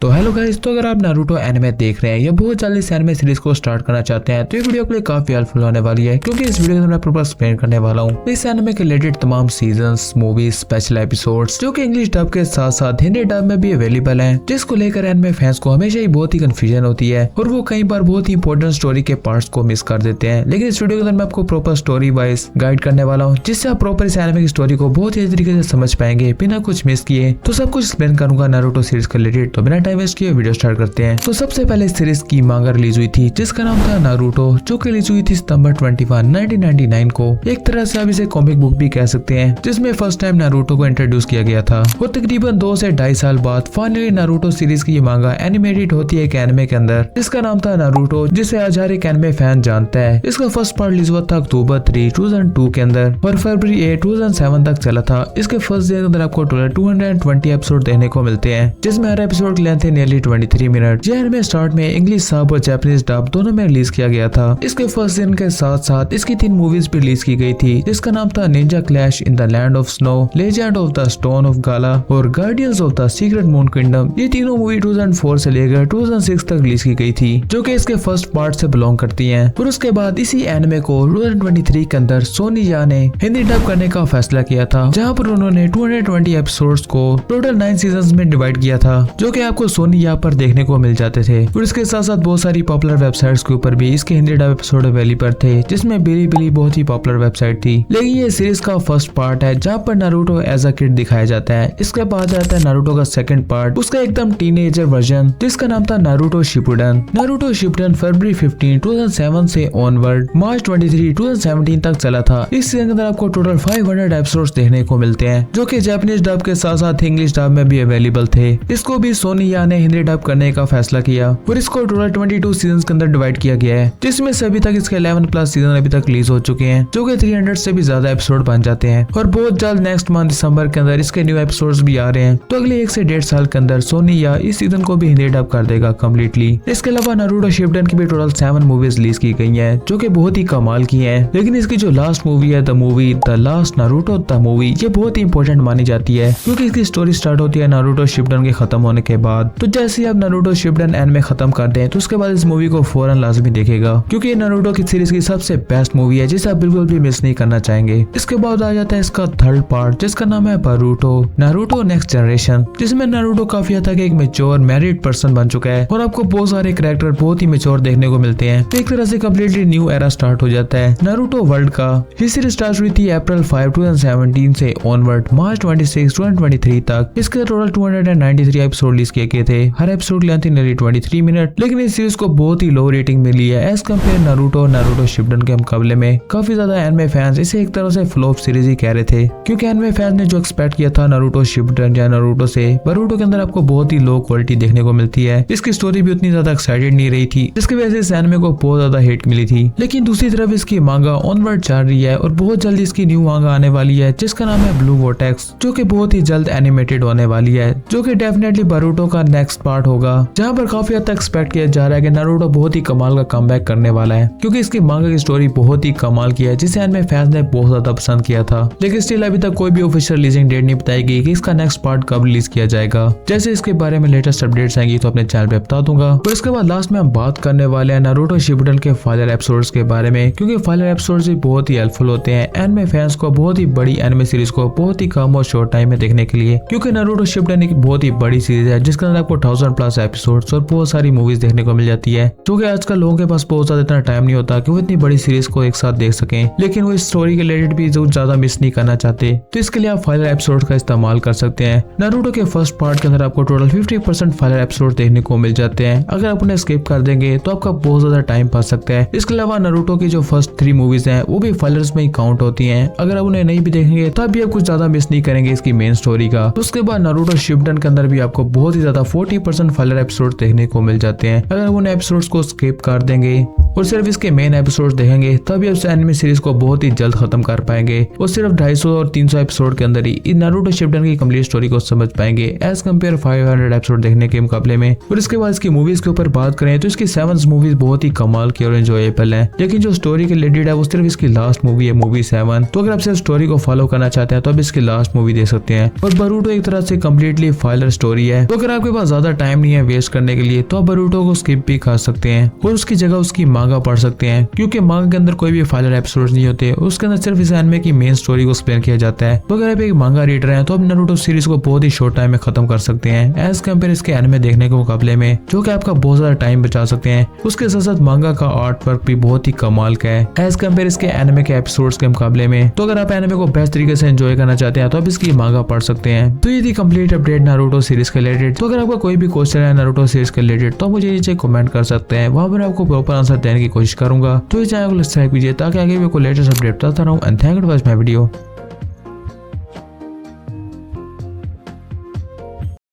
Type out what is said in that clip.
तो hello guys, तो अगर आप नारुतो एनिमे देख रहे हैं या बहुत जल्दी इस एनिमे सीरीज को स्टार्ट करना चाहते हैं तो ये वीडियो के लिए काफी हेल्पफुल होने वाली है, क्योंकि इस वीडियो में मैं प्रॉपर एक्सप्लेन करने वाला हूँ इस एनिमे के रिलेटेड तमाम सीजंस, मूवीज, स्पेशल एपिसोड्स जो कि इंग्लिश डब के साथ साथ हिंदी डब में भी अवेलेबल हैं, जिसको लेकर एनिमे फैंस को हमेशा ही बहुत ही कंफ्यूजन होती है और वो कई बार बहुत ही इंपॉर्टेंट स्टोरी के पार्ट्स को मिस कर देते हैं। लेकिन इस वीडियो के अंदर मैं आपको प्रॉपर स्टोरी वाइज गाइड करने वाला हूँ, जिससे आप प्रॉपर इस एनिमे की स्टोरी को बहुत ही तरीके से समझ पाएंगे बिना कुछ मिस किए। तो सब कुछ एक्सप्लेन करूंगा नारुतो सीरीज के रिलेटेड। तो बिना टाइम वेस्ट किए वीडियो स्टार्ट करते हैं। तो सबसे पहले इस सीरीज की मांगा रिलीज हुई थी जिसका नाम था नारुतो, जो कि रिलीज हुई थी सितंबर 21, 1999 को। एक तरह से आप इसे कॉमिक बुक भी कह सकते हैं, जिसमें फर्स्ट टाइम नारुतो को इंट्रोड्यूस किया गया था और तकरीबन 2 से 2.5 साल बाद फाइनली नारुतो सीरीज की ये मांगा एनिमेटेड होती है एक एनिमे के अंदर, जिसका नाम था नारुतो, जिसे आज हर एक एनिमे फैन जानता है। इसका फर्स्ट पार्ट रिलीज हुआ था अक्टूबर 3, 2002 के अंदर और फरवरी 8, 2007 तक चला था। इसके फर्स्ट डे के अंदर आपको टोटल 220 एपिसोड देखने को मिलते हैं, जिसमें हर एपिसोड की लेंथ है नियरली 23 मिनट। यह एनिमे स्टार्ट में इंग्लिश सब और जापानीज डब दोनों में रिलीज किया गया था। इसके फर्स्ट दिन के साथ साथ इसकी 3 मूवीज भी रिलीज की गई थी, जिसका नाम था ninja clash in the land of snow, legend of the stone of gala और guardians of the secret moon kingdom. ये तीनों मूवी 2004 से लेकर 2006 तक रिलीज की गई थी, जो कि इसके फर्स्ट पार्ट से बिलोंग करती हैं। और उसके बाद इसी एनिमे को 2023 के अंदर सोनी या ने हिंदी डब करने का फैसला किया था, जहां पर उन्होंने 220 एपिसोड्स को टोटल 9 सीजन्स में डिवाइड किया था, जो कि आपको सोनी या पर देखने को मिल जाते थे। और इसके साथ साथ बहुत सारी पॉपुलर वेबसाइट्स के ऊपर भी इसके हिंदी डब एपिसोड अवेलेबल थे, जिसमें बिली बहुत ही पॉपुलर वेबसाइट थी। लेकिन ये सीरीज का फर्स्ट पार्ट है जहाँ पर नारुतो एज अ किड दिखाया जाता है। इसके बाद आता है नारुतो का सेकंड पार्ट, उसका एकदम टीनेजर वर्जन, जिसका नाम था नारुतो शिपुडन। नारुतो शिपुडन फरवरी 15, 2007 से ऑनवर्ड मार्च 23, 2017 तक चला था। इस सीजन के अंदर आपको टोटल 500 एपिसोड्स देखने को मिलते हैं, जो कि जापानीज डब के साथ साथ इंग्लिश डब में भी अवेलेबल थे। इसको भी सोनी या ने हिंदी डब करने का फैसला किया और इसको टोटल 22 सीजन के अंदर डिवाइड किया गया है, जिसमें से अभी तक इसके 11+ सीजन अभी तक रिलीज हो चुके हैं, जो कि 300 से भी ज्यादा एपिसोड बन जाते हैं। और बहुत जल्द नेक्स्ट मंथ दिसंबर के अंदर इसके न्यू एपिसोड्स भी आ रहे हैं। तो अगले 1 से 1.5 साल के अंदर सोनी या इस सीजन को भी हिंदी डब कर देगा कम्प्लीटली। इसके अलावा नारुतो शिपुडन की भी टोटल 7 मूवीज रिलीज की गई हैं, जो कि बहुत ही कमाल की हैं। लेकिन इसकी जो लास्ट मूवी है the last Naruto the movie, ये बहुत ही इंपॉर्टेंट मानी जाती है, क्योंकि इसकी स्टोरी स्टार्ट होती है नारुतो शिपुडन के खत्म होने के बाद। तो जैसे ही आप नारुतो शिपुडन एनिमे खत्म कर दें तो उसके बाद इस मूवी को फौरन लाजमी देखेगा, क्योंकि ये नारुतो की सीरीज की सबसे बेस्ट मूवी है, जिसे आप बिल्कुल भी मिस नहीं करना चाहेंगे। इसके बाद आ जाता है इसका थर्ड पार्ट, जिसका नाम है नारुतो नेक्स्ट जनरेशन, जिसमें नारुतो काफी हद तक एक मेच्योर मैरिड पर्सन बन चुका है और आपको बहुत सारे कैरेक्टर बहुत ही मेच्योर देखने को मिलते हैं। तो एक तरह से कम्प्लीटली न्यू एरा स्टार्ट हो जाता है नारुतो वर्ल्ड का। ये सीरीज स्टार्ट हुई थी अप्रैल 5, 2017 से ऑनवर्ड मार्च 26, 2023 तक। इसके टोटल 293 एपिसोड रिलीज किए गए थे। हर एपिसोड की लेंथ नियरली 23 मिनट। लेकिन इस सीरीज को बहुत ही लो रेटिंग मिली है एज कम्पेयर नारुतो शिपुडन के मुकाबले में। काफी ज्यादा एनिमे फैंस इसे एक तरह से फ्लॉप सीरीज ही कह रहे थे, क्योंकि एनिमे फैंस ने जो एक्सपेक्ट किया था नारुतो शिपुडन या नारुतो से, नारुतो के अंदर आपको बहुत ही लो क्वालिटी देखने को मिलती है। इसकी स्टोरी भी उतनी ज्यादा एक्साइटेड नहीं रही थी, जिसकी वजह से इस एनिमे को बहुत ज्यादा हिट मिली थी। लेकिन दूसरी तरफ इसकी मांगा ऑनवर्ड चल रही है और बहुत जल्दी इसकी न्यू मांगा आने वाली है, जिसका नाम है ब्लू वोर्टेक्स, जो कि बहुत ही जल्द एनिमेटेड होने वाली है, जो कि डेफिनेटली नारुतो का नेक्स्ट पार्ट होगा, जहाँ पर काफी हद तक एक्सपेक्ट किया जा रहा है कि नारुतो बहुत ही कमाल का कमबैक करने वाला है, क्योंकि इसकी मांगा की स्टोरी बहुत ही कमाल की है, जिसे एनिमे फैंस ने बहुत ज्यादा पसंद किया था। लेकिन स्टिल अभी तक कोई भी ऑफिशियल रिलीजिंग डेट नहीं बताई गई कि इसका नेक्स्ट पार्ट कब रिलीज किया जाएगा। जैसे इसके बारे में लेटेस्ट अपडेट्स आएंगी तो अपने चैनल पे बता दूंगा। और इसके बाद लास्ट में हम बात करने वाले हैं नारुतो शिपुडन के फाइनल एपिसोड्स के बारे में, क्योंकि फाइनल एपिसोड्स भी बहुत ही हेल्पफुल होते हैं एनिमे फैंस को बहुत ही बड़ी एनिमे सीरीज को बहुत ही कम और शॉर्ट टाइम में देखने के लिए, क्योंकि नारुतो शिपुडन एक बहुत ही बड़ी सीरीज है, जिसके अंदर आपको 1000+ एपिसोड्स और बहुत सारी मूवीज देखने को मिल जाती है, जो कि आजकल लोगों के पास बहुत ज्यादा इतना टाइम नहीं होता कि वो इतनी बड़ी सीरीज को एक साथ देख सकें। लेकिन वो इस स्टोरी के रिलेटेड भी जो ज्यादा मिस नहीं करना चाहते, तो इसके लिए आप फाइनल एपिसोड का इस्तेमाल कर सकते हैं। नारुतो के फर्स्ट पार्ट के अंदर आपको टोटल 50% फाइनल एपिसोड देखने को मिल जाते हैं। अगर आप उन्हें स्किप कर देंगे तो आपका बहुत ज्यादा टाइम पास सकता है। इसके अलावा नारुतो की जो फर्स्ट 3 मूवीज हैं वो भी फाइनल्स में ही काउंट होती हैं। अगर आप उन्हें नहीं भी देखेंगे तब भी आप कुछ ज्यादा मिस नहीं करेंगे इसकी मेन स्टोरी का। तो उसके बाद नारुतो शिपुडन के अंदर भी आपको बहुत ही ज्यादा 40% फाइनल एपिसोड देखने को मिल जाते हैं। अगर उन एपिसोड्स को स्किप कर देंगे और सिर्फ इसके मेन एपिसोड देखेंगे तभी आप एनिमे सीरीज को बहुत ही जल्द खत्म कर पाएंगे और सिर्फ 250 और 300 एपिसोड के अंदर ही नारुतो शिपुडन की कंप्लीट स्टोरी को समझ पाएंगे एज कम्पेयर 500 एपिसोड देखने के मुकाबले में। और इसके बाद इसकी मूवीज के ऊपर बात करें तो इसकी 7 मूवीज बहुत ही कमाल की और एंजॉयबल है, लेकिन जो स्टोरी के रिलेटेड है वो सिर्फ इसकी लास्ट मूवी है, मूवी 7। तो अगर आप सिर्फ स्टोरी को फॉलो करना चाहते हैं तो आप इसकी लास्ट मूवी देख सकते हैं। और नारुतो एक तरह से कम्प्लीटली फाइलर स्टोरी है। तो अगर आपके पास ज्यादा टाइम नहीं है वेस्ट करने के लिए तो आप बोरुतो को स्किप भी कर सकते हैं और उसकी जगह उसकी मांगा पढ़ सकते हैं, क्योंकि मांगा के अंदर कोई भी फाइनल एपिसोड नहीं होते, उसके अंदर सिर्फ इस एनिमे की मेन स्टोरी को एक्सप्लेन किया जाता है। तो अगर आप एक मांगा रीडर हैं तो आप नारुतो सीरीज को बहुत ही शॉर्ट टाइम में खत्म कर सकते हैं एज कम्पेयर इसके एनिमे देखने के मुकाबले में, जो कि आपका बहुत ज्यादा टाइम बचा सकते हैं। उसके साथ साथ मांगा का आर्ट वर्क भी बहुत ही कमाल का है एज कम्पेयर इसके एनिमे के एपिसोड्स के मुकाबले में। तो अगर आप एनिमे को बेस्ट तरीके से एंजॉय करना चाहते हैं तो आप इसकी मांगा पढ़ सकते हैं। तो ये थी कंप्लीट अपडेट नारुतो सीरीज के रिलेटेड। तो अगर आपका कोई भी क्वेश्चन है नारुतो सीरीज के रिलेटेड तो मुझे नीचे कमेंट कर सकते हैं, वहां पर आपको प्रॉपर आंसर देने की कोशिश करूंगा। तो इस चैनल को सब्सक्राइब कीजिए ताकि आगे भी कोई लेटेस्ट अपडेट बताता रहूं। And thank you for watching my video.